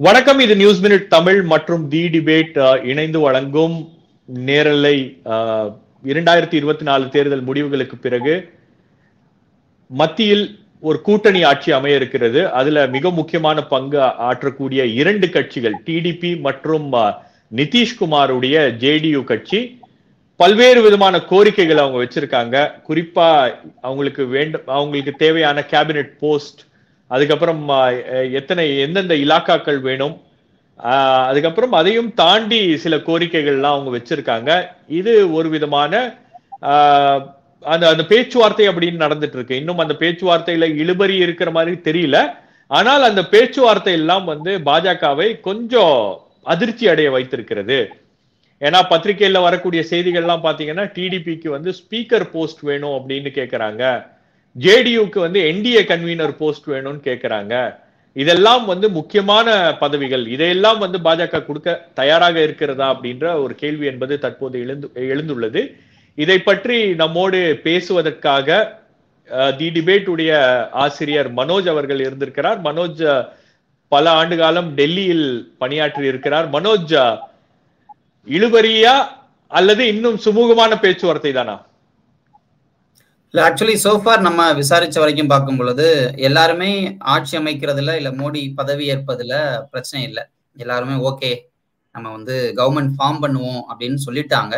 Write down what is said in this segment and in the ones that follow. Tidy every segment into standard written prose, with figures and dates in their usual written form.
வணக்கம். இது news minute Tamil மற்றும் தி டிபேட் இணைந்து வழங்கும் நேரலை. 2024 தேர்தல் முடிவுகளுக்கு பிறகு மத்தியில் ஒரு கூட்டணி ஆட்சி அமைய இருக்கிறது. அதுல மிக முக்கியமான பங்கு ஆற்றக்கூடிய இரண்டு கட்சிகள், டிடிபி மற்றும் நிதிஷ்குமாருடைய ஜேடியு கட்சி, பல்வேறு விதமான கோரிக்கைகள் அவங்க வச்சிருக்காங்க. குறிப்பா அவங்களுக்கு தேவையான கேபினெட் போஸ்ட், அதுக்கப்புறம் எந்தெந்த இலாக்காக்கள் வேணும், அதுக்கப்புறம் அதையும் தாண்டி சில கோரிக்கைகள்லாம் அவங்க வச்சிருக்காங்க. இது ஒரு விதமான அந்த பேச்சுவார்த்தை அப்படின்னு நடந்துட்டு இருக்கு. இன்னும் அந்த பேச்சுவார்த்தையில இழுபறி இருக்கிற மாதிரி தெரியல. ஆனால் அந்த பேச்சுவார்த்தை எல்லாம் பாஜகவை கொஞ்சம் அதிர்ச்சி அடைய வைத்திருக்கிறது. ஏன்னா பத்திரிகையில வரக்கூடிய செய்திகள்லாம் பாத்தீங்கன்னா டிடிபிக்கு ஸ்பீக்கர் போஸ்ட் வேணும் அப்படின்னு கேட்கறாங்க, ஜேடியுக்கு என்டிஏ கன்வீனர் போஸ்ட் வேணும்னு கேட்கறாங்க. இதெல்லாம் முக்கியமான பதவிகள். இதையெல்லாம் பாஜக கொடுக்க தயாராக இருக்கிறதா அப்படின்ற ஒரு கேள்வி என்பது தற்போது எழுந்துள்ளது. இதை பற்றி நம்மோடு பேசுவதற்காக தி டிபேட் உடைய ஆசிரியர் மனோஜ் அவர்கள் இருந்திருக்கிறார். மனோஜ் பல ஆண்டு காலம் டெல்லியில் பணியாற்றி இருக்கிறார். மனோஜ், இழுபறியா அல்லது இன்னும் சுமூகமான பேச்சுவார்த்தை தானா? இல்ல, ஆக்சுவலி சோஃபார் நம்ம விசாரிச்ச வரைக்கும் பார்க்கும் பொழுது எல்லாருமே ஆட்சி அமைக்கிறதுல இல்ல மோடி பதவி ஏற்பதுல பிரச்சனை இல்லை. எல்லாருமே ஓகே, நம்ம கவர்மெண்ட் ஃபார்ம் பண்ணுவோம் அப்படின்னு சொல்லிட்டாங்க.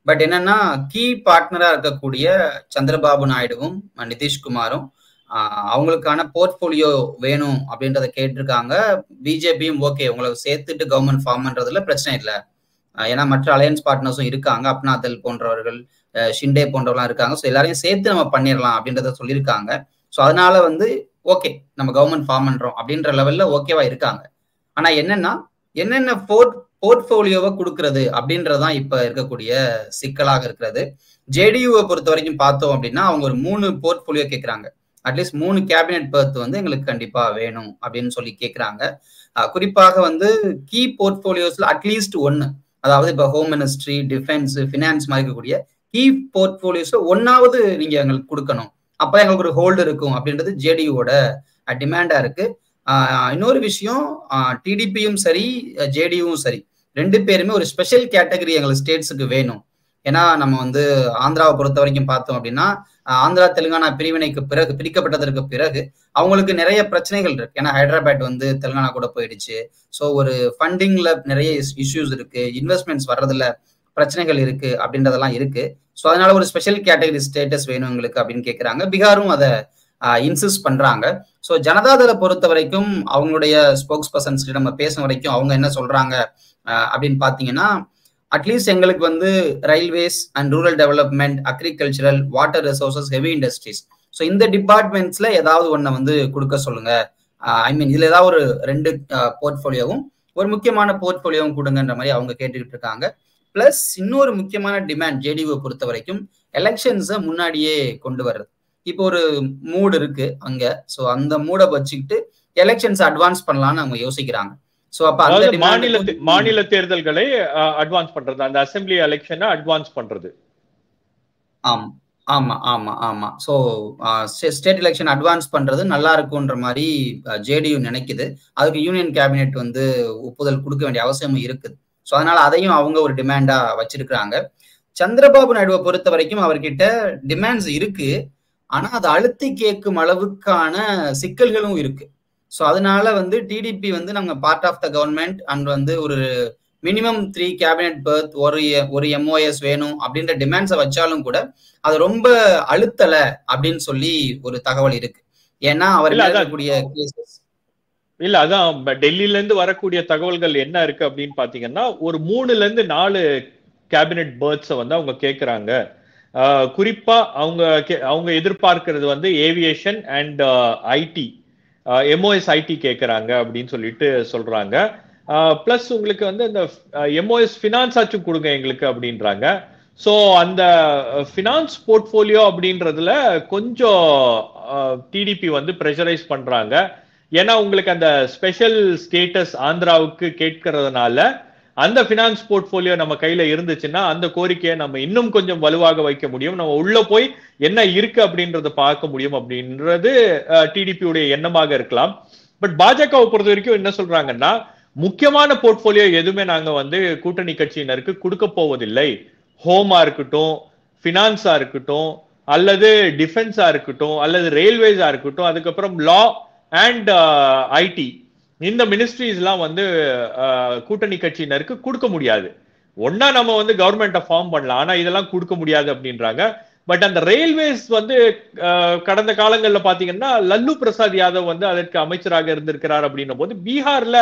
பட் என்னன்னா, கீ பார்ட்னரா இருக்கக்கூடிய சந்திரபாபு நாயுடுவும் நிதிஷ்குமாரும் அவங்களுக்கான போர்ட்போலியோ வேணும் அப்படின்றத கேட்டிருக்காங்க. பிஜேபியும் ஓகே, உங்களை சேர்த்துட்டு கவர்மெண்ட் ஃபார்ம் பண்றதுல பிரச்சனை இல்லை, ஏன்னா மற்ற அலையன்ஸ் பார்ட்னர்ஸும் இருக்காங்க, அப்னாதல் போன்றவர்கள், ஷிண்டே போன்றவர்களாம் இருக்காங்க. ஸோ எல்லாரையும் சேர்த்து நம்ம பண்ணிடலாம் அப்படின்றத சொல்லியிருக்காங்க. ஸோ அதனால ஓகே, நம்ம கவர்மெண்ட் ஃபார்ம் பண்றோம் அப்படின்ற லெவல்ல ஓகேவா இருக்காங்க. ஆனா என்னென்ன போர்ட்போலியோவை கொடுக்கறது அப்படின்றதான் இப்ப இருக்கக்கூடிய சிக்கலாக இருக்கிறது. ஜேடியுவை பொறுத்த வரைக்கும் பார்த்தோம் அப்படின்னா அவங்க ஒரு 3 போர்ட்போலியோ கேட்கறாங்க. அட்லீஸ்ட் 3 கேபினெட் பர்த் எங்களுக்கு கண்டிப்பா வேணும் அப்படின்னு சொல்லி கேட்கறாங்க. குறிப்பாக கீ போர்ட்போலியோஸ்ல அட்லீஸ்ட் 1, அதாவது இப்ப ஹோம் மினிஸ்ட்ரி, டிஃபென்ஸ், பினான்ஸ் மாதிரி இருக்கக்கூடிய கீ போர்ட்போலியோஸ்ல 1ஆவது நீங்க எங்களுக்கு கொடுக்கணும், அப்ப எங்களுக்கு ஒரு ஹோல்டு இருக்கும் அப்படின்றது ஜேடியுவோட டிமாண்டா இருக்கு. இன்னொரு விஷயம், டிடிபியும் சரி ஜேடியும் சரி 2 பேருமே ஒரு ஸ்பெஷல் கேட்டகரி எங்களுக்கு ஸ்டேட்ஸுக்கு வேணும். ஏன்னா நம்ம ஆந்திராவை பொறுத்த வரைக்கும் பார்த்தோம் அப்படின்னா, ஆந்திரா தெலுங்கானா பிரிவினைக்கு பிறகு, பிரிக்கப்பட்டதற்கு பிறகு அவங்களுக்கு நிறைய பிரச்சனைகள் இருக்கு. ஏன்னா ஹைதராபாத் தெலுங்கானா கூட போயிடுச்சு. ஸோ ஒரு ஃபண்டிங்ல நிறைய இஷ்யூஸ் இருக்கு, இன்வெஸ்ட்மெண்ட்ஸ் வர்றதுல பிரச்சனைகள் இருக்கு அப்படின்றதெல்லாம் இருக்கு. ஸோ அதனால ஒரு ஸ்பெஷல் கேட்டகரி ஸ்டேட்டஸ் வேணும் எங்களுக்கு அப்படின்னு கேட்கறாங்க. பீகாரும் அதை இன்சிஸ்ட் பண்றாங்க. ஸோ ஜனதாதளை பொறுத்த வரைக்கும் அவங்களுடைய ஸ்போக்ஸ் பர்சன்ஸ் நம்ம பேசும் வரைக்கும் அவங்க என்ன சொல்றாங்க அப்படின்னு பாத்தீங்கன்னா, அட்லீஸ்ட் எங்களுக்கு railways and rural development, agricultural, water resources, heavy industries, so இந்த டிபார்ட்மெண்ட்ஸ்ல ஏதாவது ஒன்றை கொடுக்க சொல்லுங்க. ஐ மீன் இதுல ஏதாவது ஒரு 2 போர்ட்போலியோவும் ஒரு முக்கியமான போர்ட்போலியோவும் கொடுங்கன்ற மாதிரி அவங்க கேட்டுக்கிட்டு இருக்காங்க. பிளஸ் இன்னொரு முக்கியமான டிமாண்ட் ஜேடியுவை பொறுத்த வரைக்கும் எலெக்ஷன்ஸை முன்னாடியே கொண்டு வர்றது. இப்போ ஒரு மூடு இருக்கு அங்க, ஸோ அந்த மூடை வச்சுக்கிட்டு எலெக்ஷன்ஸ் அட்வான்ஸ் பண்ணலாம்னு அவங்க யோசிக்கிறாங்க. சோ அப்ப அந்த மாநில தேர்தல்களை அட்வான்ஸ் பண்றது, அந்த அசெம்பிளி எலெக்ஷனை அட்வான்ஸ் பண்றது. ஆமா. சோ ஸ்டேட் எலெக்ஷன் அட்வான்ஸ் பண்றது நல்லா இருக்கும்ன்ற மாதிரி ஜேடியு நினைக்குது. அதுக்கு யூனியன் கேபினெட் ஒப்புதல் கொடுக்க வேண்டிய அவசியமும் இருக்குது. ஸோ அதனால அதையும் அவங்க ஒரு டிமாண்டா வச்சிருக்கிறாங்க. சந்திரபாபு நாயுடுவை பொறுத்த வரைக்கும் அவர்கிட்ட டிமாண்ட்ஸ் இருக்கு, ஆனா அதை அழுத்தி கேட்கும் அளவுக்கான சிக்கல்களும் இருக்கு. ஸோ அதனால டிடிபி நம்ம part of the government and ஒரு மினிமம் 3 கேபினெட் பர்த், ஒரு எம்ஓஎஸ் வேணும் அப்படின்ற டிமாண்ட்ஸை வச்சாலும் கூட அது ரொம்ப அழுத்தல அப்படின்னு சொல்லி ஒரு தகவல் இருக்கு. ஏன்னா அவர் இல்ல, அதான் டெல்லியில இருந்து வரக்கூடிய தகவல்கள் என்ன இருக்கு அப்படின்னு பாத்தீங்கன்னா, ஒரு 3ல இருந்து 4 கேபினெட் பர்த்ஸை அவங்க கேட்கறாங்க. குறிப்பா அவங்க எதிர்பார்க்கிறது aviation and IT, MOS IT கேட்கறாங்க அப்படின்னு சொல்லிட்டு சொல்றாங்க. பிளஸ் உங்களுக்கு அந்த எம்ஓஎஸ் ஃபினான்ஸ் ஆச்சும் கொடுங்க எங்களுக்கு அப்படின்றாங்க. ஸோ அந்த ஃபினான்ஸ் போர்ட்போலியோ அப்படின்றதுல கொஞ்சம் டிடிபி ப்ரெஷரைஸ் பண்றாங்க. ஏன்னா உங்களுக்கு அந்த ஸ்பெஷல் ஸ்டேட்டஸ் ஆந்திராவுக்கு கேட்கறதுனால அந்த பினான்ஸ் போர்ட்போலியோ நம்ம கையில இருந்துச்சுன்னா அந்த கோரிக்கையை நம்ம இன்னும் கொஞ்சம் வலுவாக வைக்க முடியும், நம்ம உள்ள போய் என்ன இருக்கு அப்படின்றத பார்க்க முடியும் அப்படின்றது டிடிபியுடைய எண்ணமாக இருக்கலாம். பட் பாஜகவை பொறுத்த வரைக்கும் என்ன சொல்றாங்கன்னா, முக்கியமான போர்ட்போலியோ எதுவுமே நாங்க வந்து கூட்டணி கட்சியினருக்கு கொடுக்க போவதில்லை. ஹோமா இருக்கட்டும், பினான்ஸா இருக்கட்டும், அல்லது டிஃபென்ஸா இருக்கட்டும், அல்லது ரயில்வேஸா இருக்கட்டும், அதுக்கப்புறம் லா அண்ட் ஐடி, இந்த மினிஸ்ட்ரிஸ் எல்லாம் வந்து கூட்டணி கட்சியினருக்கு கொடுக்க முடியாது. ஒன்னா நம்ம வந்து கவர்மெண்ட்டை ஃபார்ம் பண்ணலாம், ஆனா இதெல்லாம் கொடுக்க முடியாது அப்படின்றாங்க. பட் அந்த ரயில்வேஸ் வந்து கடந்த காலங்கள்ல பாத்தீங்கன்னா லல்லு பிரசாத் யாதவ் வந்து அதற்கு அமைச்சராக இருந்திருக்கிறார் அப்படின்னும் போது, பீகார்ல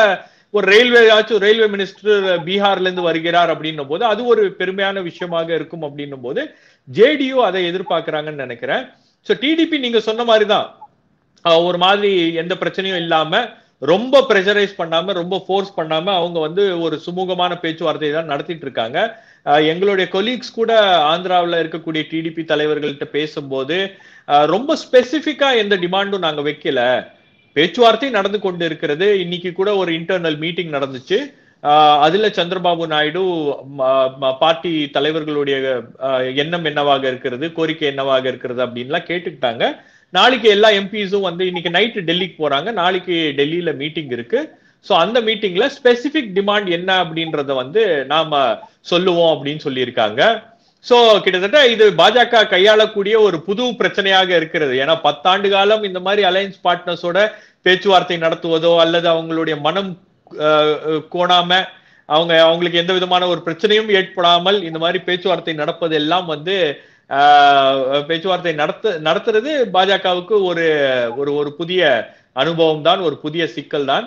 ஒரு ரயில்வே மினிஸ்டர் பீகார்ல இருந்து வருகிறார் அப்படின்னும் போது அது ஒரு பெருமையான விஷயமாக இருக்கும் அப்படின்னும் போது ஜேடியு அதை எதிர்பார்க்கிறாங்கன்னு நினைக்கிறேன். சோ டிடிபி நீங்க சொன்ன மாதிரிதான் ஒரு மாதிரி எந்த பிரச்சனையும் இல்லாம, ரொம்ப பிரஷரைஸ் பண்ணாம, ரொம்ப ஃபோர்ஸ் பண்ணாம அவங்க வந்து ஒரு சுமூகமான பேச்சுவார்த்தை தான் நடத்திட்டு இருக்காங்க. எங்களுடைய கொலீக்ஸ் கூட ஆந்திராவில் இருக்கக்கூடிய டிடிபி தலைவர்கள்ட்ட பேசும்போது ரொம்ப ஸ்பெசிபிக்கா எந்த டிமாண்டும் நாங்க வைக்கல, பேச்சுவார்த்தை நடந்து கொண்டு இருக்கிறது. இன்னைக்கு கூட ஒரு இன்டர்னல் மீட்டிங் நடந்துச்சு. அதுல சந்திரபாபு நாயுடு பார்ட்டி தலைவர்களுடைய எண்ணம் என்னவாக இருக்கிறது, கோரிக்கை என்னவாக இருக்கிறது அப்படின்லாம் கேட்டுக்கிட்டாங்க. நாளைக்கு எல்லா எம்பிஸும் வந்து இன்னைக்கு நைட்டு டெல்லிக்கு போறாங்க, நாளைக்கு டெல்லியில மீட்டிங் இருக்கு. சோ அந்த மீட்டிங்ல ஸ்பெசிபிக் டிமாண்ட் என்ன அப்படின்றத வந்து நாம சொல்லுவோம் அப்படின்னு சொல்லியிருக்காங்க. சோ கிட்டத்தட்ட இது பாஜக கையாளக்கூடிய ஒரு புது பிரச்சனையாக இருக்கிறது. ஏன்னா 10 ஆண்டு காலம் இந்த மாதிரி அலையன்ஸ் பார்ட்னர்ஸோட பேச்சுவார்த்தை நடத்துவதோ அல்லது அவங்களுடைய மனம் கோணாம அவங்களுக்கு எந்த விதமான ஒரு பிரச்சனையும் ஏற்படாமல் இந்த மாதிரி பேச்சுவார்த்தை நடப்பது எல்லாம் வந்து பேச்சுவார்த்தை நடத்துறது பாஜகவுக்கு ஒரு புதிய அனுபவம் தான், ஒரு புதிய சிக்கல் தான்.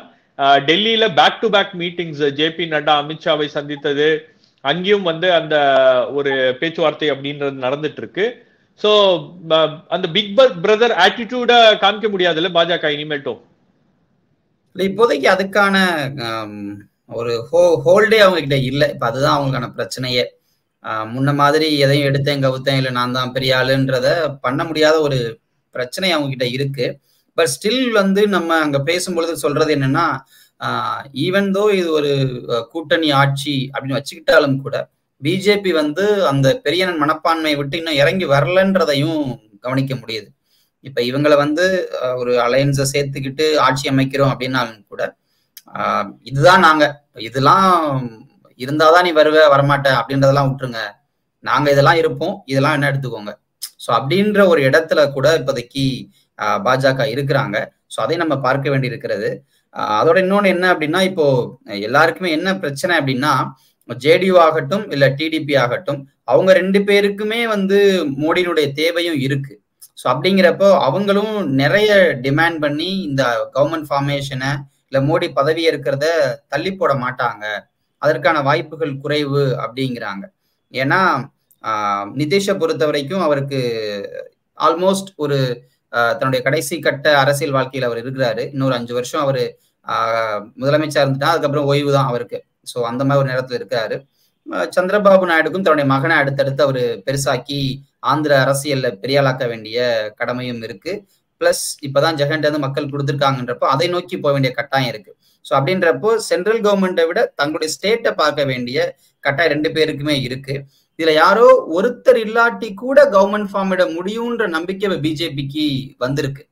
டெல்லியில back to back meetings JP Nadda அமித்ஷாவை சந்தித்தது, அங்கேயும் வந்து அந்த ஒரு பேச்சுவார்த்தை அப்படின்றது நடந்துட்டு இருக்கு. சோ அந்த பிக் பிரதர் ஆட்டிடியூட காமிக்க முடியாதுல்ல பாஜக இனிமேட்டும். இப்போதைக்கு அதுக்கான ஒரு ஹோல்டே அவங்க கிட்ட இல்லை. இப்ப அதுதான் அவங்களுக்கான பிரச்சனையே. முன்ன மாதிரி எதையும் எடுத்தேன் கவுத்தேன் இல்லை நான் தான் பெரிய ஆளுன்றத பண்ண முடியாத ஒரு பிரச்சனை அவங்க கிட்ட இருக்கு. பட் ஸ்டில் வந்து நம்ம அங்க பேசும்பொழுது சொல்றது என்னன்னா, ஈவன் தோ இது ஒரு கூட்டணி ஆட்சி அப்படின்னு வச்சுக்கிட்டாலும் கூட பிஜேபி வந்து அந்த பெரியனன் மனப்பான்மையை விட்டு இன்னும் இறங்கி வரலன்றதையும் கவனிக்க முடியுது. இப்ப இவங்களை வந்து ஒரு அலையன்ஸை சேர்த்துக்கிட்டு ஆட்சி அமைக்கிறோம் அப்படின்னாலும் கூட இதுதான் நாங்க, இதெல்லாம் இருந்தாதான் நீ வரமாட்ட அப்படின்றதெல்லாம் விட்டுருங்க, நாங்க இதெல்லாம் இருப்போம், இதெல்லாம் என்ன எடுத்துக்கோங்க. ஸோ அப்படின்ற ஒரு இடத்துல கூட இப்போதைக்கு பாஜக இருக்கிறாங்க. ஸோ அதை நம்ம பார்க்க வேண்டி இருக்கிறது. அதோட இன்னொன்று என்ன அப்படின்னா, இப்போ எல்லாருக்குமே என்ன பிரச்சனை அப்படின்னா, ஜேடியு ஆகட்டும் இல்ல டிடிபி ஆகட்டும், அவங்க 2 பேருக்குமே வந்து மோடியினுடைய தேவையும் இருக்கு. ஸோ அப்படிங்கிறப்போ அவங்களும் நிறைய டிமாண்ட் பண்ணி இந்த கவர்மெண்ட் ஃபார்மேஷனை இல்ல மோடி பதவி இருக்கிறத தள்ளி போட மாட்டாங்க, அதற்கான வாய்ப்புகள் குறைவு அப்படிங்கிறாங்க. ஏன்னா நிதிஷை பொறுத்த வரைக்கும் அவருக்கு ஆல்மோஸ்ட் ஒரு தன்னுடைய கடைசி கட்ட அரசியல் வாழ்க்கையில் அவர் இருக்கிறாரு. இன்னொரு 5 வருஷம் அவர் முதலமைச்சர் இருந்துட்டா அதுக்கப்புறம் ஓய்வு தான் அவருக்கு. ஸோ அந்த மாதிரி ஒரு நேரத்தில் இருக்காரு. சந்திரபாபு நாயுடுக்கும் தன்னுடைய மகனை அடுத்தடுத்து அவர் பெருசாக்கி ஆந்திர அரசியல்ல பெரியாளாக்க வேண்டிய கடமையும் இருக்கு. பிளஸ் இப்பதான் ஜெகன்ட்ட வந்து மக்கள் கொடுத்துருக்காங்கன்றப்போ அதை நோக்கி போக வேண்டிய கட்டாயம் இருக்கு. ஸோ அப்படின்றப்போ சென்ட்ரல் கவர்மெண்ட்டை விட தங்களுடைய ஸ்டேட்டை பார்க்க வேண்டிய கட்டாயம் 2 பேருக்குமே இருக்கு. இதுல யாரோ ஒருத்தர் இல்லாட்டி கூட கவர்மெண்ட் ஃபார்ம் இட முடியும்ன்ற நம்பிக்கை பிஜேபிக்கு வந்திருக்கு.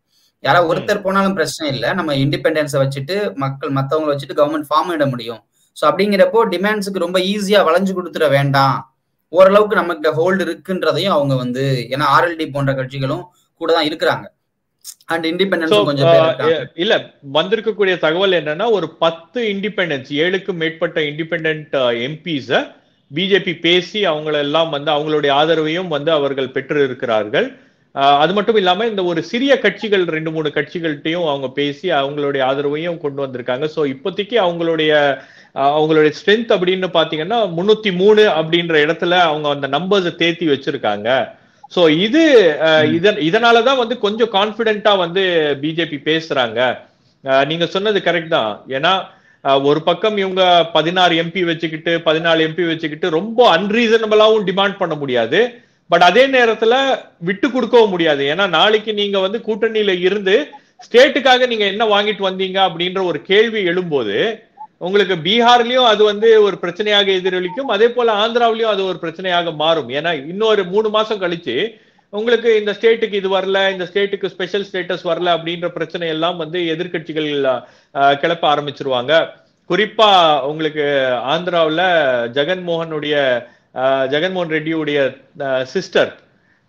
யாரோ ஒருத்தர் போனாலும் பிரச்சனை இல்லை, நம்ம இண்டிபெண்டன்ஸை வச்சுட்டு மற்றவங்களை வச்சுட்டு கவர்மெண்ட் ஃபார்ம் இட முடியும். ஸோ அப்படிங்கிறப்போ டிமாண்ட்ஸுக்கு ரொம்ப ஈஸியா வளைஞ்சு கொடுத்துட வேண்டாம், ஓரளவுக்கு நமக்கு ஹோல்டு இருக்குன்றதையும் அவங்க வந்து, ஏன்னா ஆர்எல்டி போன்ற கட்சிகளும் கூட தான் இருக்கிறாங்க. அண்ட் இண்டிபெண்டன்ஸ் கொஞ்சம் இல்ல வந்திருக்கக்கூடிய தகவல் என்னன்னா, ஒரு 10 இண்டிபெண்டன்ஸ் 7க்கும் மேற்பட்ட இண்டிபெண்டன்ட் எம்பிஸ் பிஜேபி பேசி அவங்களெல்லாம் வந்து அவங்களுடைய ஆதரவையும் வந்து அவர்கள் பெற்று இருக்கிறார்கள். அது மட்டும் இல்லாம இந்த ஒரு சிறிய கட்சிகள் 2-3 கட்சிகள்கிட்டையும் அவங்க பேசி அவங்களுடைய ஆதரவையும் கொண்டு வந்திருக்காங்க. ஸோ இப்போதைக்கு அவங்களுடைய ஸ்ட்ரென்த் அப்படின்னு பாத்தீங்கன்னா 303 அப்படின்ற இடத்துல அவங்க அந்த நம்பர்ஸை தேத்தி வச்சிருக்காங்க. சோ இதனாலதான் வந்து கொஞ்சம் கான்பிடென்ட்டா வந்து பிஜேபி பேசுறாங்க. நீங்க சொன்னது கரெக்ட் தான். ஏன்னா ஒரு பக்கம் இவங்க 16 எம்பி வச்சுக்கிட்டு 14 எம்பி வச்சுக்கிட்டு ரொம்ப அன்ரீசனபிளாவும் டிமாண்ட் பண்ண முடியாது. பட் அதே நேரத்துல விட்டு கொடுக்கவும் முடியாது. ஏன்னா நாளைக்கு நீங்க வந்து கூட்டணியில இருந்து ஸ்டேட்டுக்காக நீங்க என்ன வாங்கிட்டு வந்தீங்க அப்படின்ற ஒரு கேள்வி எழும்போது உங்களுக்கு பீகார்லயும் அது வந்து ஒரு பிரச்சனையாக எதிரொலிக்கும், அதே போல ஆந்திராவிலையும் அது ஒரு பிரச்சனையாக மாறும். ஏன்னா இன்னொரு 3 மாசம் கழிச்சு உங்களுக்கு இந்த ஸ்டேட்டுக்கு இது வரல, இந்த ஸ்டேட்டுக்கு ஸ்பெஷல் ஸ்டேட்டஸ் வரல அப்படின்ற பிரச்சனை எல்லாம் வந்து எதிர்கட்சிகள் கிளப்ப ஆரம்பிச்சிருவாங்க. குறிப்பா உங்களுக்கு ஆந்திராவில் ஜெகன்மோகன் ரெட்டியுடைய சிஸ்டர்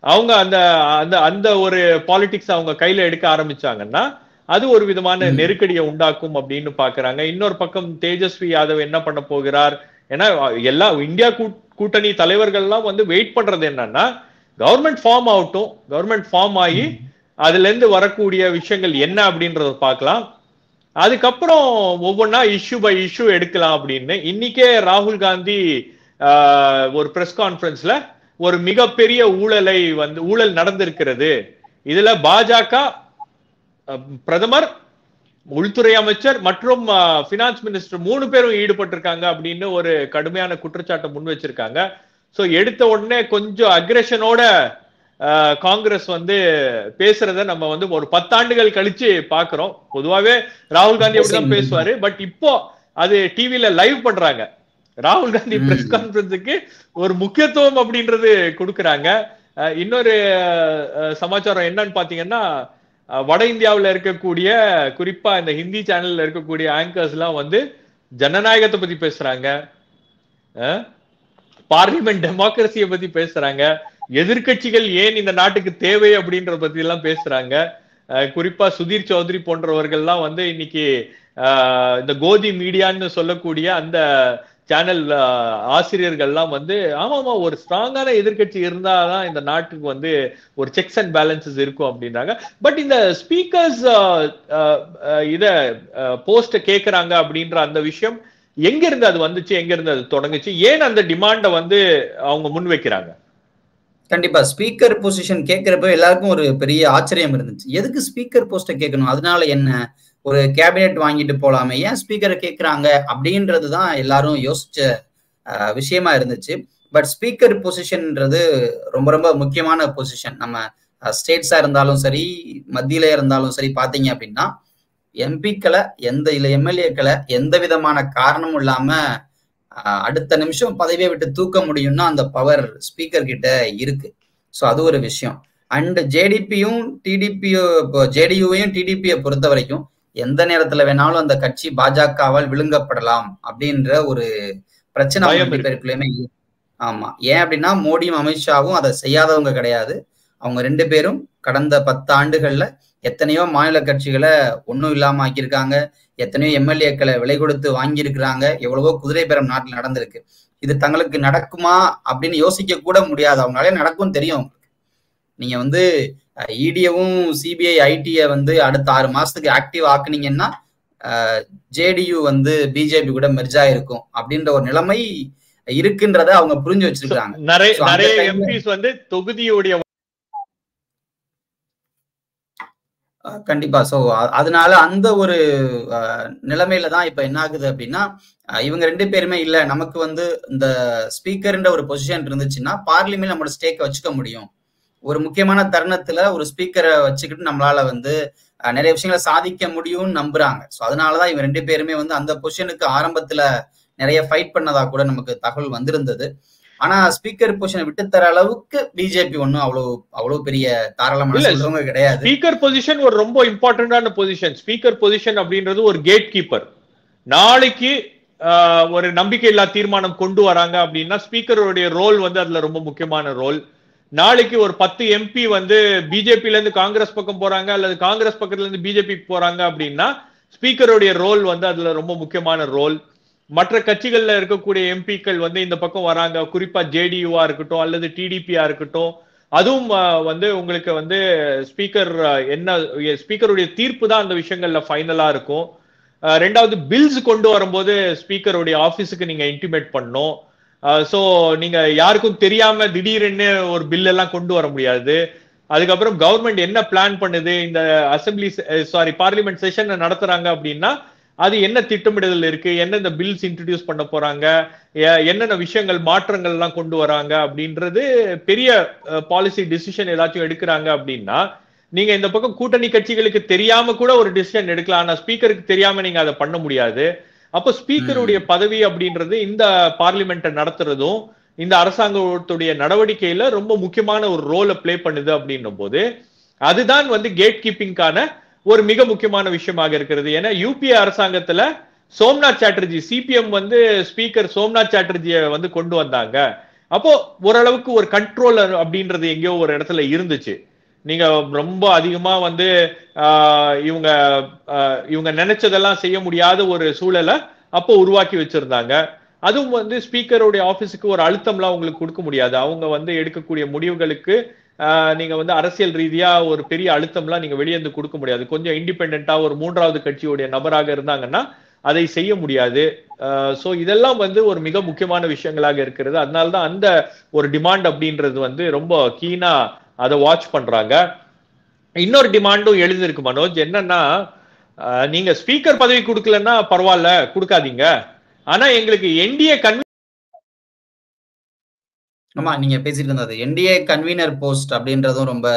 அவங்க அந்த அந்த அந்த ஒரு பாலிடிக்ஸ் அவங்க கையில எடுக்க ஆரம்பிச்சாங்கன்னா அது ஒரு விதமான நெருக்கடியை உண்டாக்கும் அப்படின்னு பாக்குறாங்க. இன்னொரு பக்கம் தேஜஸ்வி யாதவ் என்ன பண்ண போகிறார்? ஏன்னா எல்லா இந்தியா கூட்டணி தலைவர்கள்லாம் வந்து வெயிட் பண்றது என்னன்னா கவர்மெண்ட் ஃபார்ம் ஆகட்டும், கவர்மெண்ட் ஃபார்ம் ஆகி அதுல இருந்து வரக்கூடிய விஷயங்கள் என்ன அப்படின்றத பார்க்கலாம். அதுக்கப்புறம் ஒவ்வொன்னா இஷ்யூ பை இஷ்யூ எடுக்கலாம் அப்படின்னு இன்னைக்கே ராகுல் காந்தி ஒரு பிரஸ் கான்ஃபரன்ஸ்ல ஒரு மிகப்பெரிய ஊழல் நடந்திருக்கிறது, இதுல பாஜக பிரதமர், உள்துறை அமைச்சர் மற்றும் பினான்ஸ் மினிஸ்டர் 3 பேரும் ஈடுபட்டிருக்காங்க அப்படின்னு ஒரு கடுமையான குற்றச்சாட்டை முன் வச்சிருக்காங்க. சோ எடுத்த உடனே கொஞ்சம் அக்ரெஷனோட காங்கிரஸ் வந்து பேசுறத நம்ம வந்து ஒரு 10 ஆண்டுகள் கழிச்சு பாக்குறோம். பொதுவாவே ராகுல் காந்தி அப்படிதான் பேசுவாரு, பட் இப்போ அது டிவில லைவ் பண்றாங்க. ராகுல் காந்தி பிரஸ் கான்ஃபரன்ஸுக்கு ஒரு முக்கியத்துவம் அப்படின்றது கொடுக்கறாங்க. இன்னொரு சமாச்சாரம் என்னன்னு பாத்தீங்கன்னா வட இந்தியாவில் இருக்கக்கூடிய குறிப்பா இந்த ஹிந்தி சேனல்ல இருக்கக்கூடிய ஆங்கர்ஸ் எல்லாம் வந்து ஜனநாயகத்தை பத்தி பேசுறாங்க, பார்லிமெண்ட் டெமோக்ரஸியை பத்தி பேசுறாங்க, எதிர்கட்சிகள் ஏன் இந்த நாட்டுக்கு தேவை அப்படின்றத பத்தி எல்லாம் பேசுறாங்க. குறிப்பா சுதீர் சௌத்ரி போன்றவர்கள்லாம் வந்து இன்னைக்கு இந்த கோதி மீடியான்னு சொல்லக்கூடிய அந்த சேனல் ஆசிரியர்கள்லாம் வந்து ஆமாமா ஒரு ஸ்ட்ராங்கான எதிர்கட்சி இருந்தாதான் இந்த நாட்டுக்கு வந்து ஒரு செக்ஸ் அண்ட் பேலன்சஸ் இருக்கும் அப்படின்றாங்க. பட் இந்த ஸ்பீக்கர்ஸ் இத போஸ்ட் கேட்கறாங்க அப்படின்ற அந்த விஷயம் எங்க இருந்து அது வந்துச்சு, எங்க இருந்து அது தொடங்குச்சு, ஏன் அந்த டிமாண்டை வந்து அவங்க முன் வைக்கிறாங்க? கண்டிப்பா ஸ்பீக்கர் பொசிஷன் கேட்கிறப்ப எல்லாருக்கும் ஒரு பெரிய ஆச்சரியம் இருந்துச்சு. எதுக்கு ஸ்பீக்கர் போஸ்ட கேட்கணும், அதனால என்ன, ஒரு கேபினெட் வாங்கிட்டு போலாமே, ஏன் ஸ்பீக்கரை கேட்கிறாங்க அப்படின்றதுதான் எல்லாரும் யோசிச்ச விஷயமா இருந்துச்சு. பட் ஸ்பீக்கர் பொசிஷன்ன்றது ரொம்ப ரொம்ப முக்கியமான பொசிஷன். நம்ம ஸ்டேட்ஸா இருந்தாலும் சரி, மத்தியில இருந்தாலும் சரி, பாத்தீங்க அப்படின்னா எம்பிக்களை எம்எல்ஏக்களை எந்த விதமான காரணமும் இல்லாம அடுத்த நிமிஷம் பதவியை விட்டு தூக்க முடியும்னா அந்த பவர் ஸ்பீக்கர் கிட்ட இருக்கு. ஸோ அது ஒரு விஷயம். அண்ட் ஜேடிபியும் ஜேடியுவையும் டிடிபியை பொறுத்த வரைக்கும் எந்த நேரத்துல வேணாலும் அந்த கட்சி பாஜகவால் விழுங்கப்படலாம் அப்படின்ற ஒரு பிரச்சனை பேருக்குள்ளயுமே. ஆமா, ஏன் அப்படின்னா மோடியும் அமித்ஷாவும் அதை செய்யாதவங்க கிடையாது. அவங்க 2 பேரும் கடந்த 10 ஆண்டுகள்ல எத்தனையோ மாநில கட்சிகளை ஒன்றும் இல்லாம ஆக்கியிருக்காங்க, எத்தனையோ எம்எல்ஏக்களை விலை கொடுத்து வாங்கியிருக்கிறாங்க, எவ்வளவோ குதிரை பேரம் நாட்டில் நடந்திருக்கு. இது தங்களுக்கு நடக்குமா அப்படின்னு யோசிக்க கூட முடியாது, அவங்களாலே நடக்கும் தெரியும். நீங்க வந்து இடியவும் சிபிஐ ஐடியை வந்து அடுத்த 6 மாசத்துக்கு ஆக்டிவ் ஆக்குனீங்கன்னா ஜேடியு வந்து பிஜேபி கூட மெர்ஜா இருக்கும் அப்படின்ற ஒரு நிலைமை இருக்குன்றத அவங்க புரிஞ்சு வச்சிருக்காங்க. நிறைய எம்பிஸ் வந்து தொகுதியுடைய கண்டிப்பா. சோ அதனால அந்த ஒரு நிலைமையில தான் இப்ப என்ன ஆகுது அப்படின்னா இவங்க 2 பேருமே இல்ல, நமக்கு வந்து இந்த ஸ்பீக்கர்ன்ற ஒரு பொசிஷன் இருந்துச்சுன்னா பார்லிமெண்ட் நம்மளோட ஸ்டேக்கை வச்சுக்க முடியும். ஒரு முக்கியமான தருணத்துல ஒரு ஸ்பீக்கரை வச்சுக்கிட்டு நம்மளால வந்து நிறைய விஷயங்களை சாதிக்க முடியும்னு நம்புறாங்க. ஸோ அதனாலதான் இவங்க 2 பேருமே வந்து அந்த பொசிஷனுக்கு ஆரம்பத்துல நிறைய ஃபைட் பண்ணதா கூட நமக்கு தகவல் வந்திருந்தது. ஆனா ஸ்பீக்கர் பொசிஷனை விட்டு தர அளவுக்கு பிஜேபி ஒன்னும் அவ்வளவு பெரிய தாராளமான சொல்றவங்க கிடையாது. ஸ்பீக்கர் பொசிஷன் ஒரு ரொம்ப இம்பார்ட்டன்டான பொசிஷன். ஸ்பீக்கர் பொசிஷன் அப்படின்றது ஒரு கேட் கீப்பர். நாளைக்கு ஒரு நம்பிக்கையில்லா தீர்மானம் கொண்டு வராங்க அப்படின்னா ஸ்பீக்கருடைய ரோல் வந்து அதுல ரொம்ப முக்கியமான ரோல். நாளைக்கு ஒரு 10 எம்பி வந்து பிஜேபில இருந்து காங்கிரஸ் பக்கம் போறாங்க அல்லது காங்கிரஸ் பக்கத்துல இருந்து பிஜேபி போறாங்க அப்படின்னா ஸ்பீக்கருடைய ரோல் வந்து அதுல ரொம்ப முக்கியமான ரோல். மற்ற கட்சிகள்ல இருக்கக்கூடிய எம்பிக்கள் வந்து இந்த பக்கம் வராங்க, குறிப்பா ஜேடியூவா இருக்கட்டும் அல்லது டிடிபியா இருக்கட்டும், அதுவும் வந்து உங்களுக்கு வந்து ஸ்பீக்கருடைய தீர்ப்பு தான் அந்த விஷயங்கள்ல ஃபைனலா இருக்கும். 2வது பில்ஸ் கொண்டு வரும்போது ஸ்பீக்கருடைய ஆபீஸுக்கு நீங்க இன்டிமேட் பண்ணணும். சோ நீங்க யாருக்கும் தெரியாம திடீர்னு ஒரு பில் எல்லாம் கொண்டு வர முடியாது. அதுக்கப்புறம் கவர்மெண்ட் என்ன பிளான் பண்ணுது, இந்த பார்லிமெண்ட் செஷன் நடத்துறாங்க அப்படின்னா அது என்ன திட்டமிடுதல் இருக்கு, என்னென்ன பில்ஸ் இன்ட்ரடியூஸ் பண்ண போறாங்க, என்னென்ன விஷயங்கள் மாற்றங்கள் எல்லாம் கொண்டு வராங்க அப்படின்றது பெரிய பாலிசி டிசிஷன் ஏதாச்சும் எடுக்கிறாங்க அப்படின்னா நீங்க இந்த பக்கம் கூட்டணி கட்சிகளுக்கு தெரியாம கூட ஒரு டிசிஷன் எடுக்கலாம். ஆனா ஸ்பீக்கருக்கு தெரியாம நீங்க அதை பண்ண முடியாது. அப்போ ஸ்பீக்கருடைய பதவி அப்படின்றது இந்த பார்லிமெண்ட்டை நடத்துறதும் இந்த அரசாங்கத்துடைய நடவடிக்கையில ரொம்ப முக்கியமான ஒரு ரோலை பிளே பண்ணுது அப்படின்னும் போது அதுதான் வந்து கேட் கீப்பிங்கான ஒரு மிக முக்கியமான விஷயமாக இருக்கிறது. ஏன்னா யூபிஏ அரசாங்கத்துல சோம்நாத் சாட்டர்ஜி சிபிஎம் வந்து ஸ்பீக்கர் சோம்நாத் சாட்டர்ஜியை வந்து கொண்டு வந்தாங்க. அப்போ ஓரளவுக்கு ஒரு கண்ட்ரோலர் அப்படின்றது எங்கேயோ ஒரு இடத்துல இருந்துச்சு. நீங்க ரொம்ப அதிகமா வந்து இவங்க நினைச்சதெல்லாம் செய்ய முடியாத ஒரு சூழலை அப்போ உருவாக்கி வச்சிருந்தாங்க. அதுவும் வந்து ஸ்பீக்கருடைய ஆபீஸுக்கு ஒரு அழுத்தம்லாம் உங்களுக்கு கொடுக்க முடியாது. அவங்க வந்து எடுக்கக்கூடிய முடிவுகளுக்கு நீங்க வந்து அரசியல் ரீதியா ஒரு பெரிய அழுத்தம்லாம் நீங்க வெளியே இருந்து கொடுக்க முடியாது. கொஞ்சம் இண்டிபெண்டா ஒரு மூன்றாவது கட்சியுடைய நபராக இருந்தாங்கன்னா அதை செய்ய முடியாது. சோ இதெல்லாம் வந்து ஒரு மிக முக்கியமான விஷயங்களாக இருக்கிறது. அதனால்தான் அந்த ஒரு டிமாண்ட் அப்படின்றது வந்து ரொம்ப கீனா அதை வாட்ச் பண்றாங்க. இன்னொரு டிமாண்டும் எழுதிருக்கு மனோஜ், என்னன்னா நீங்க ஸ்பீக்கர் பதவி கொடுக்கலன்னா பரவாயில்ல கொடுக்காதீங்க, ஆனா எங்களுக்கு என்டிஏ ஆமா, நீங்க பேசிட்டு இருந்தது என்டிஏ கன்வீனர் போஸ்ட் அப்படின்றதும் ரொம்ப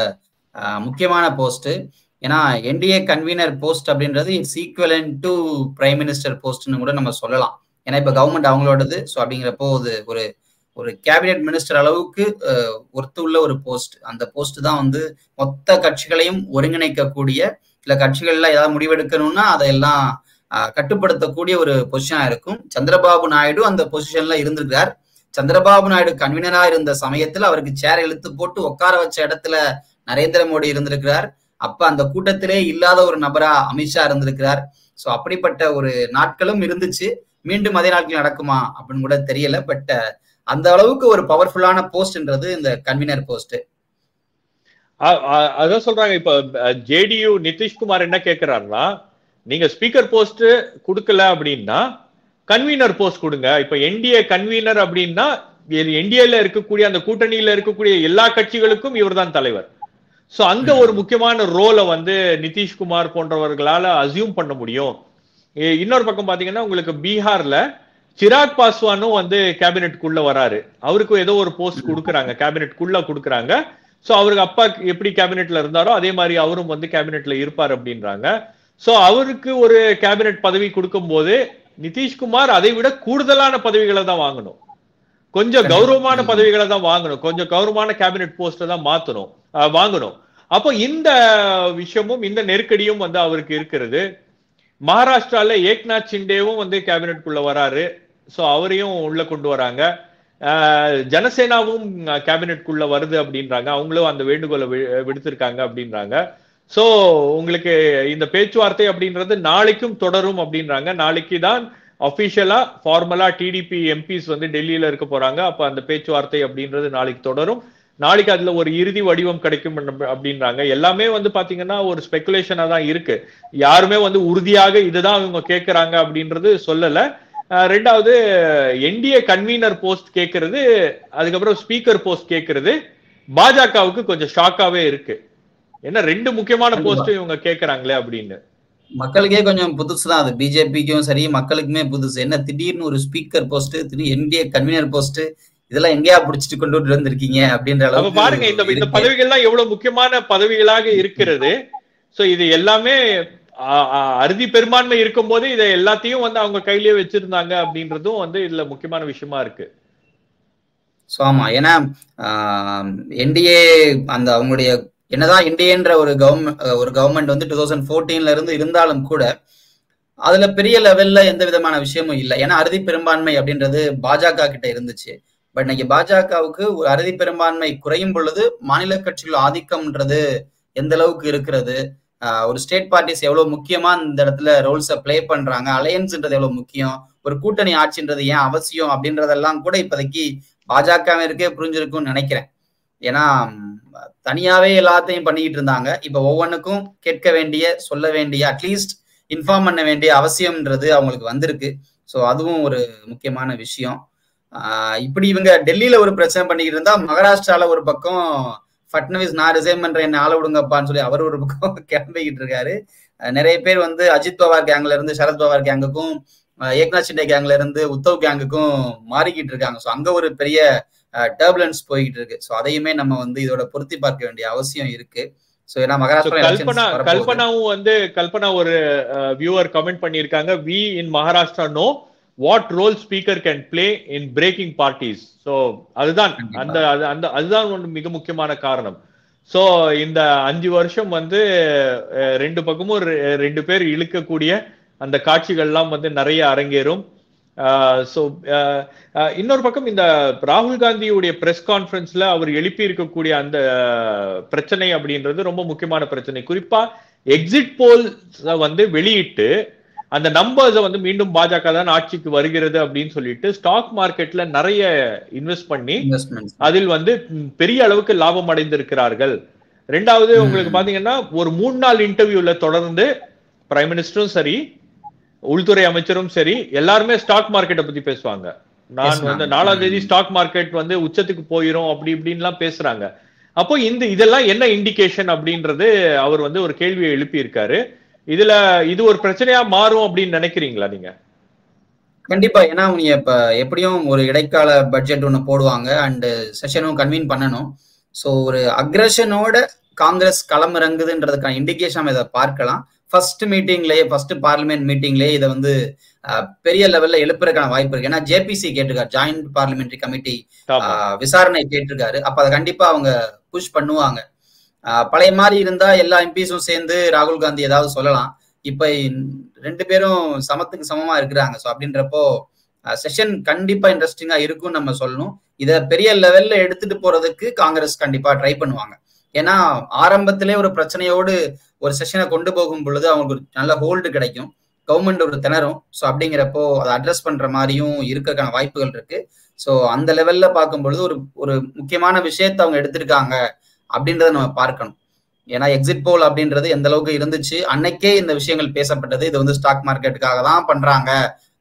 முக்கியமான போஸ்ட். ஏன்னா என்டிஏ கன்வீனர் போஸ்ட் அப்படின்றது it's equivalent to prime minister போஸ்ட்னு கூட நம்ம சொல்லலாம். ஏன்னா இப்ப கவர்மெண்ட் அவங்களோடது. ஸோ அப்படிங்கிறப்போ அது ஒரு கேபினெட் மினிஸ்டர் அளவுக்கு ஒர்த்து உள்ள ஒரு போஸ்ட். அந்த போஸ்ட் தான் வந்து மொத்த கட்சிகளையும் ஒருங்கிணைக்கக்கூடிய, இல்ல கட்சிகள்ல ஏதாவது முடிவெடுக்கணும்னா அதையெல்லாம் கட்டுப்படுத்தக்கூடிய ஒரு பொசிஷனா இருக்கும். சந்திரபாபு நாயுடு அந்த பொசிஷன்ல இருந்திருக்கார். சந்திரபாபு நாயுடு கன்வீனரா இருந்த சமயத்துல அவருக்கு சேர் இழுத்து போட்டு உட்கார வச்ச இடத்துல நரேந்திர மோடி இருந்திருக்கிறார். அப்ப அந்த கூட்டத்திலே இல்லாத ஒரு நபரா அமித்ஷா இருந்திருக்கிறார். சோ அப்படிப்பட்ட ஒரு நாட்களும் இருந்துச்சு. மீண்டும் அதே நாட்கள் நடக்குமா அப்படின்னு கூட தெரியல. பட் அந்த அளவுக்கு ஒரு பவர்ஃபுல்லான போஸ்ட்ன்றது இந்த கன்வீனர் போஸ்ட். அதான் சொல்றாங்க. இப்ப ஜேடியு நிதிஷ்குமார் என்ன கேட்கிறாருன்னா, நீங்க ஸ்பீக்கர் போஸ்ட் கொடுக்கல அப்படின்னா கன்வீனர் போஸ்ட் கொடுங்க. இப்ப என்டிஏ கன்வீனர் அப்படின்னா என்டிஏல இருக்கக்கூடிய அந்த கூட்டணியில இருக்கக்கூடிய எல்லா கட்சிகளுக்கும் இவர் தான் தலைவர். சோ அங்க ஒரு முக்கியமான ரோலை வந்து நிதிஷ்குமார் போன்றவர்களால அசியூம் பண்ண முடியும். இன்னொரு பக்கம் பாத்தீங்கன்னா உங்களுக்கு பீகார்ல சிராக் பாஸ்வானும் வந்து கேபினெட்டுக்குள்ள வராரு. அவருக்கும் ஏதோ ஒரு போஸ்ட் கொடுக்குறாங்க, கேபினெட்டுக்குள்ள கொடுக்குறாங்க. சோ அவருக்கு அப்பா எப்படி கேபினெட்ல இருந்தாரோ அதே மாதிரி அவரும் வந்து கேபினெட்ல இருப்பார் அப்படின்றாங்க. சோ அவருக்கு ஒரு கேபினெட் பதவி கொடுக்கும் போது நிதிஷ்குமார் அதை விட கூடுதலான பதவிகளை தான் வாங்கணும், கொஞ்சம் கௌரவமான பதவிகளை தான் வாங்கணும், கொஞ்சம் கௌரவமான கேபினெட் போஸ்ட தான் வாங்கணும். அப்போ இந்த விஷயமும் இந்த நெருக்கடியும் வந்து அவருக்கு இருக்கிறது. மகாராஷ்டிரால ஏக்நாத் ஷிண்டேவும் வந்து கேபினெட்டுக்குள்ள வராரு. சோ அவரையும் உள்ள கொண்டு வராங்க. ஜனசேனாவும் கேபினெட்டுக்குள்ள வருது அப்படின்றாங்க. அவங்களும் அந்த வேண்டுகோளை விடுத்திருக்காங்க அப்படின்றாங்க. சோ உங்களுக்கு இந்த பேச்சுவார்த்தை அப்படின்றது நாளைக்கும் தொடரும் அப்படின்றாங்க. நாளைக்கு தான் அபிஷியலா ஃபார்மலா டிடிபி எம்பிஸ் வந்து டெல்லியில இருக்க போறாங்க. அப்ப அந்த பேச்சுவார்த்தை அப்படின்றது நாளைக்கு தொடரும். நாளைக்கு அதுல ஒரு இறுதி வடிவம் கிடைக்கும் அப்படின்றாங்க. எல்லாமே வந்து பாத்தீங்கன்னா ஒரு ஸ்பெகுலேஷனா தான் இருக்கு. யாருமே வந்து உறுதியாக இதுதான் இவங்க கேட்கறாங்க அப்படின்றது சொல்லல. ரெண்டாவது என்டிஏ கன்வீனர் போஸ்ட் கேட்கறது, அதுக்கப்புறம் ஸ்பீக்கர் போஸ்ட் கேட்கறது பாஜகவுக்கு கொஞ்சம் ஷாக்காவே இருக்கு. ஏன்னா ரெண்டு முக்கியமான போஸ்ட் இவங்க கேட்கறாங்களே அப்படின்னு. மக்களுக்கே கொஞ்சம் புதுசுதான் அது. பிஜேபிக்கும் சரி மக்களுக்குமே புதுசு. என்ன திடீர்னு ஒரு ஸ்பீக்கர் போஸ்ட், திடீர் என்டிஏ கன்வீனர் போஸ்ட், இதெல்லாம் எங்கேயா பிடிச்சிட்டு கொண்டு வந்திருக்கீங்க அப்படின்ற அளவுக்கு பாருங்க. இந்த பதவிகள்லாம் எவ்வளவு முக்கியமான பதவிகளாக இருக்கிறது. சோ இது எல்லாமே அறுதி பெரும்பான்மை இருக்கும் போது இதை எல்லாத்தையும் வந்து அவங்க கையிலேயே வச்சிருந்தாங்க அப்படின்றதும் வந்து இதுல முக்கியமான விஷயமா இருக்கு. ஆமா, ஏன்னா என்டிஏ அந்த அவங்களுடைய என்னதான் என்டிஏன்ற ஒரு கவர்மெண்ட் வந்து 2014 இருந்து இருந்தாலும் கூட அதுல பெரிய லெவல்ல எந்த விதமான விஷயமும் இல்லை. ஏன்னா அறுதி பெரும்பான்மை அப்படின்றது பாஜக கிட்ட இருந்துச்சு. பட் இன்னைக்கு பாஜகவுக்கு ஒரு அறுதி பெரும்பான்மை குறையும் பொழுது மாநில கட்சிகள் ஆதிக்கம்ன்றது எந்த அளவுக்கு இருக்கிறது, ஒரு ஸ்டேட் பார்ட்டிஸ் எவ்வளவு முக்கியமா இந்த இடத்துல ரோல்ஸை பிளே பண்றாங்க, அலையன்ஸ்ன்றது எவ்வளவு முக்கியம், ஒரு கூட்டணி ஆட்சின்றது ஏன் அவசியம் அப்படின்றதெல்லாம் கூட இப்போதைக்கு பாஜகவிற்கே புரிஞ்சிருக்கும்னு நினைக்கிறேன். ஏன்னா தனியாவே எல்லாத்தையும் பண்ணிக்கிட்டு இருந்தாங்க. இப்ப ஒவ்வொன்றுக்கும் கேட்க வேண்டிய, சொல்ல வேண்டிய, அட்லீஸ்ட் இன்ஃபார்ம் பண்ண வேண்டிய அவசியம்ன்றது அவங்களுக்கு வந்திருக்கு. ஸோ அதுவும் ஒரு முக்கியமான விஷயம். இப்படி இவங்க டெல்லியில ஒரு பிரச்சனை பண்ணிக்கிட்டு இருந்தா மகாராஷ்டிரால ஒரு பக்கம் ஃபட்னவிஸ் நான் ரிசைன் பண்றேன் என்ன ஆள விடுங்கப்பான்னு சொல்லி அவர் ஒரு பக்கம் கிளம்பிக்கிட்டு இருக்காரு. நிறைய பேர் வந்து அஜித் பவார் கேங்ல இருந்து சரத் பவார் கேங்குக்கும், ஏக்நாத் ஷிண்டே கேங்ல இருந்து உத்தவ் கேங்குக்கும் மாறிக்கிட்டு இருக்காங்க. ஸோ அங்க ஒரு பெரிய டர்புலன்ஸ் போய்கிட்டு இருக்கு. ஸோ அதையுமே நம்ம வந்து இதோட பொருத்தி பார்க்க வேண்டிய அவசியம் இருக்கு. ஸோ ஏன்னா மகாராஷ்டிரா கல்பனாவும் வந்து கல்பனா ஒரு வியூவர் கமெண்ட் பண்ணியிருக்காங்க, we in Maharashtra know what role speaker can play in breaking parties. So அதுதான் அதுதான் ஒன்று மிக முக்கியமான காரணம். ஸோ இந்த 5 வருஷம் வந்து 2 பக்கமும் 2 பேர் இழுக்கக்கூடிய அந்த காட்சிகள்லாம் வந்து நிறைய அரங்கேறும். ஸோ இன்னொரு பக்கம் இந்த ராகுல் காந்தியுடைய பிரஸ் கான்ஃபரன்ஸ்ல அவர் எழுப்பி இருக்கக்கூடிய அந்த பிரச்சனை அப்படின்றது ரொம்ப முக்கியமான பிரச்சனை. குறிப்பா எக்ஸிட் போல் வந்து வெளியிட்டு அந்த நம்பர்ஸை வந்து மீண்டும் பாஜக தான் ஆட்சிக்கு வருகிறது அப்படின்னு சொல்லிட்டு ஸ்டாக் மார்க்கெட்ல நிறைய இன்வெஸ்ட் பண்ணி அதில் வந்து பெரிய அளவுக்கு லாபம் அடைந்திருக்கிறார்கள். ரெண்டாவது உங்களுக்கு பாத்தீங்கன்னா ஒரு 3 நாள் இன்டர்வியூல தொடர்ந்து பிரைம் மினிஸ்டரும் சரி, உள்துறை அமைச்சரும் சரி, எல்லாருமே ஸ்டாக் மார்க்கெட்டை பத்தி பேசுவாங்க. நான் வந்து 4ஆம் தேதி ஸ்டாக் மார்க்கெட் வந்து உச்சத்துக்கு போயிரும் அப்படி இப்படின்லாம் பேசுறாங்க. அப்போ இதெல்லாம் என்ன இண்டிகேஷன் அப்படின்றது அவர் வந்து ஒரு கேள்வியை எழுப்பி இருக்காரு. இது ஒரு பிரச்சனையா மாறும் அப்படின்னு நினைக்கிறீங்களா நீங்க? கண்டிப்பா. ஏன்னா அவங்க இப்ப எப்படியும் ஒரு இடைக்கால பட்ஜெட் ஒண்ணு போடுவாங்க அண்ட் செஷனும் கன்வீன் பண்ணணும். ஸோ ஒரு அக்ரஷனோட காங்கிரஸ் களமிறங்குதுன்றதுக்கான இண்டிகேஷன் இதை பார்க்கலாம். ஃபர்ஸ்ட் பார்லிமெண்ட் மீட்டிங்லயே இதை வந்து பெரிய லெவல்ல எழுப்புறதுக்கான வாய்ப்பு இருக்கு. ஏன்னா ஜேபிசி கேட்டிருக்காரு, ஜாயிண்ட் பார்லிமெண்டரி கமிட்டி விசாரணை கேட்டிருக்காரு. அப்ப அதை கண்டிப்பா அவங்க புஷ் பண்ணுவாங்க. பழைய மாதிரி இருந்தா எல்லா எம்பிஸும் சேர்ந்து ராகுல் காந்தி ஏதாவது சொல்லலாம். இப்ப 2 பேரும் சமத்துக்கு சமமா இருக்கிறாங்க. ஸோ அப்படின்றப்போ செஷன் கண்டிப்பா இன்ட்ரெஸ்டிங்கா இருக்கும்னு நம்ம சொல்லணும். இதை பெரிய லெவல்ல எடுத்துட்டு போறதுக்கு காங்கிரஸ் கண்டிப்பா ட்ரை பண்ணுவாங்க. ஏன்னா ஆரம்பத்திலே ஒரு பிரச்சனையோடு ஒரு செஷனை கொண்டு போகும் பொழுது அவங்களுக்கு ஒரு நல்ல ஹோல்டு கிடைக்கும், கவர்மெண்ட் ஒரு திணறும். ஸோ அப்படிங்கிறப்போ அதை அட்ரஸ் பண்ற மாதிரியும் இருக்கிறதுக்கான வாய்ப்புகள் இருக்கு. ஸோ அந்த லெவல்ல பார்க்கும் பொழுது ஒரு முக்கியமான விஷயத்த அவங்க எடுத்திருக்காங்க அப்படின்றத நம்ம பார்க்கணும். ஏன்னா எக்ஸிட் போல் அப்படின்றது எந்த அளவுக்கு இருந்துச்சு, அன்னைக்கே இந்த விஷயங்கள் பேசப்பட்டது. இது வந்து ஸ்டாக் மார்க்கெட்டுக்காக தான் பண்றாங்க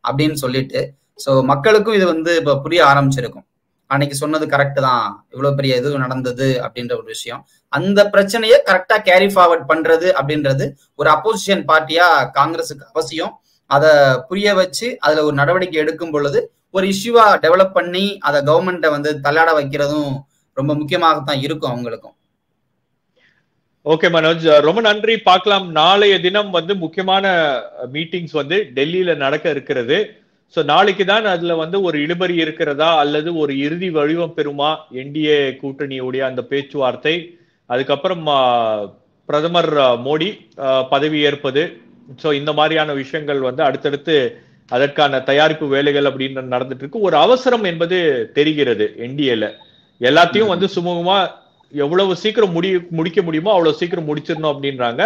அப்படின்னு சொல்லிட்டு. ஸோ மக்களுக்கும் இது வந்து இப்ப புரிய ஆரம்பிச்சிருக்கும். அன்னைக்கு சொன்னது கரெக்ட் தான், இவ்வளவு பெரிய இது நடந்தது அப்படின்ற ஒரு விஷயம். அந்த பிரச்சனையை கரெக்டா கேரி ஃபார்வர்ட் பண்றது அப்படின்றது ஒரு அப்போசிஷன் பார்ட்டியா காங்கிரஸுக்கு அவசியம். அதை புரிய வச்சு அதுல ஒரு நடவடிக்கை எடுக்கும் பொழுது ஒரு இஷ்யூவா டெவலப் பண்ணி அதை கவர்மெண்ட்டை வந்து தள்ளாட வைக்கிறதும் ரொம்ப முக்கியமாகத்தான் இருக்கும் அவங்களுக்கும். ஓகே மனோஜ், ரொம்ப நன்றி. பார்க்கலாம். நாளைய தினம் வந்து முக்கியமான மீட்டிங்ஸ் வந்து டெல்லியில நடக்க இருக்கிறது. ஸோ நாளைக்கு தான் அதுல வந்து ஒரு இழுபறி இருக்கிறதா அல்லது ஒரு இறுதி வடிவம் பெறுமா என்டிஏ கூட்டணியுடைய அந்த பேச்சுவார்த்தை. அதுக்கப்புறம் பிரதமர் மோடி பதவி ஏற்பது. ஸோ இந்த மாதிரியான விஷயங்கள் வந்து அடுத்தடுத்து அதற்கான தயாரிப்பு வேலைகள் அப்படின்னு நடந்துட்டு இருக்கு. ஒரு அவசரம் என்பது தெரிகிறது என்டிஏல. எல்லாத்தையும் வந்து சுமூகமா எவ்வளவு சீக்கிரம் முடிக்க முடியுமோ அவ்வளவு சீக்கிரம் முடிச்சிடணும் அப்படின்றாங்க.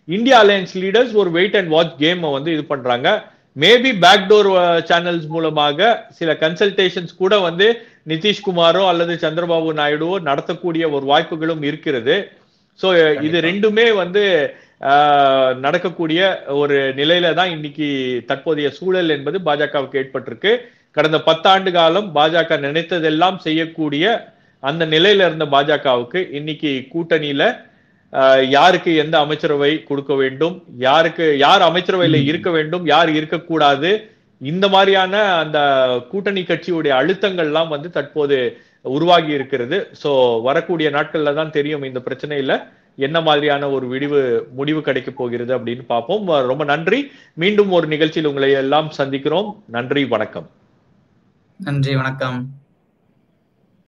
இந்தியா அலையன்ஸ் லீடர்ஸ் ஒரு வெயிட் அண்ட் வாட்ச் கேம் வந்து இது பண்றாங்க. மேபி பேக்டோர் சேனல்ஸ் மூலமாக சில கன்சல்டேஷன்ஸ் கூட வந்து நிதிஷ்குமாரோ அல்லது சந்திரபாபு நாயுடுவோ நடத்தக்கூடிய ஒரு வாய்ப்புகளும் இருக்கிறது. ஸோ இது ரெண்டுமே வந்து நடக்கக்கூடிய ஒரு நிலையில தான் இன்னைக்கு தற்போதைய சூழல் என்பது பாஜகவுக்கு ஏற்பட்டிருக்கு. கடந்த 10 ஆண்டு காலம் பாஜக நினைத்ததெல்லாம் செய்யக்கூடிய அந்த நிலையில இருந்த பாஜகவுக்கு இன்னைக்கு கூட்டணியில யாருக்கு எந்த அமைச்சரவை கொடுக்க வேண்டும், யார் அமைச்சரவையில இருக்க வேண்டும், யார் இருக்கக்கூடாது, இந்த மாதிரியான அந்த கூட்டணி கட்சியுடைய அழுத்தங்கள்லாம் வந்து தற்போது உருவாகி இருக்கிறது. ஸோ வரக்கூடிய நாட்கள்ல தான் தெரியும் இந்த பிரச்சனையில என்ன மாதிரியான ஒரு முடிவு கிடைக்க போகிறது அப்படின்னு பார்ப்போம். ரொம்ப நன்றி. மீண்டும் ஒரு நிகழ்ச்சியில் உங்களை எல்லாம் சந்திக்கிறோம். நன்றி, வணக்கம். நன்றி, வணக்கம்.